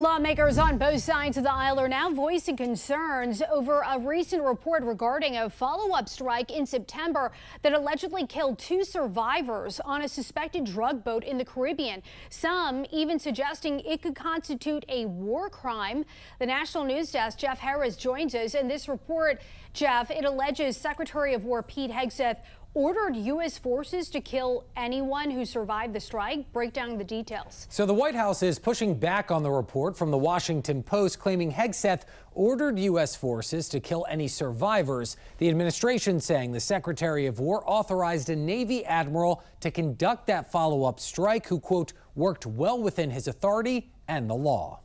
Lawmakers on both sides of the aisle are now voicing concerns over a recent report regarding a follow-up strike in September that allegedly killed 2 survivors on a suspected drug boat in the Caribbean. Some even suggesting it could constitute a war crime. The National News Desk, Jeff Harris, joins us. In this report, Jeff, it alleges Secretary of War Pete Hegseth ordered U.S. forces to kill anyone who survived the strike. Break down the details. So the White House is pushing back on the report from the Washington Post, claiming Hegseth ordered U.S. forces to kill any survivors. The administration saying the Secretary of War authorized a Navy admiral to conduct that follow-up strike who, quote, worked well within his authority and the law.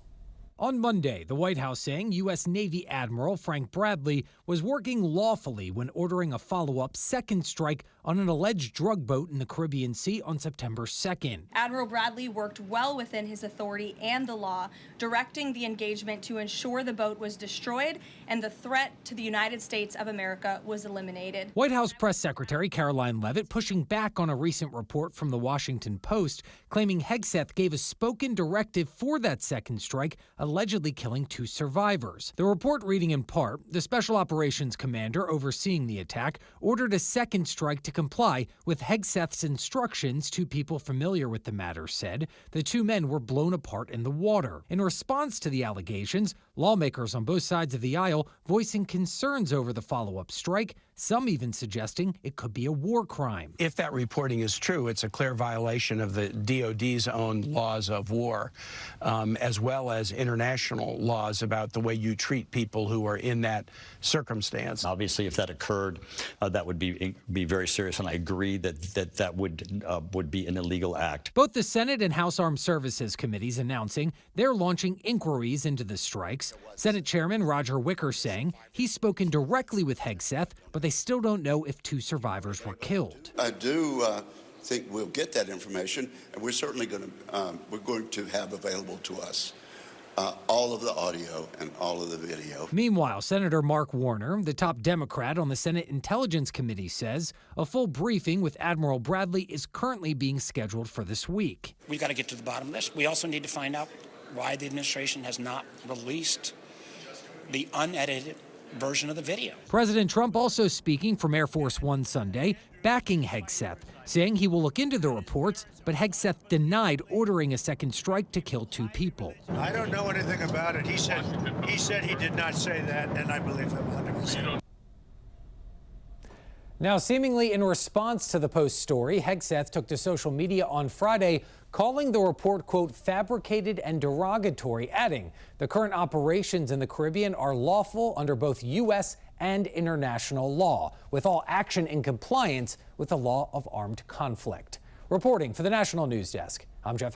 On Monday, the White House saying U.S. Navy Admiral Frank Bradley was working lawfully when ordering a follow-up second strike on an alleged drug boat in the Caribbean Sea on September 2nd. Admiral Bradley worked well within his authority and the law, directing the engagement to ensure the boat was destroyed and the threat to the United States of America was eliminated. White House Press Secretary Caroline Leavitt pushing back on a recent report from the Washington Post, claiming Hegseth gave a spoken directive for that second strike, allegedly killing 2 survivors. The report reading in part, the Special Operations Commander overseeing the attack ordered a second strike to comply with Hegseth's instructions. 2 people familiar with the matter said the 2 men were blown apart in the water. In response to the allegations, lawmakers on both sides of the aisle voicing concerns over the follow-up strike, some even suggesting it could be a war crime. If that reporting is true, it's a clear violation of the DOD's own laws of war, as well as international laws about the way you treat people who are in that circumstance. Obviously, if that occurred, that would be very serious, and I agree that would be an illegal act. Both the Senate and House Armed Services Committees announcing they're launching inquiries into the strikes. Senate Chairman Roger Wicker saying he's spoken directly with Hegseth, but they still don't know if 2 survivors were killed. I do think we'll get that information, and we're certainly going to have available to us all of the audio and all of the video. Meanwhile, Senator Mark Warner, the top Democrat on the Senate Intelligence Committee, says a full briefing with Admiral Bradley is currently being scheduled for this week. We've got to get to the bottom of this. We also need to find out why the administration has not released the unedited version of the video. President Trump also speaking from Air Force One Sunday, backing Hegseth, saying he will look into the reports, but Hegseth denied ordering a second strike to kill 2 people. I don't know anything about it. He said he did not say that, and I believe him 100%. Now, seemingly in response to the Post story, Hegseth took to social media on Friday, calling the report, quote, fabricated and derogatory, adding the current operations in the Caribbean are lawful under both U.S. and international law, with all action in compliance with the law of armed conflict. Reporting for the National News Desk, I'm Jeff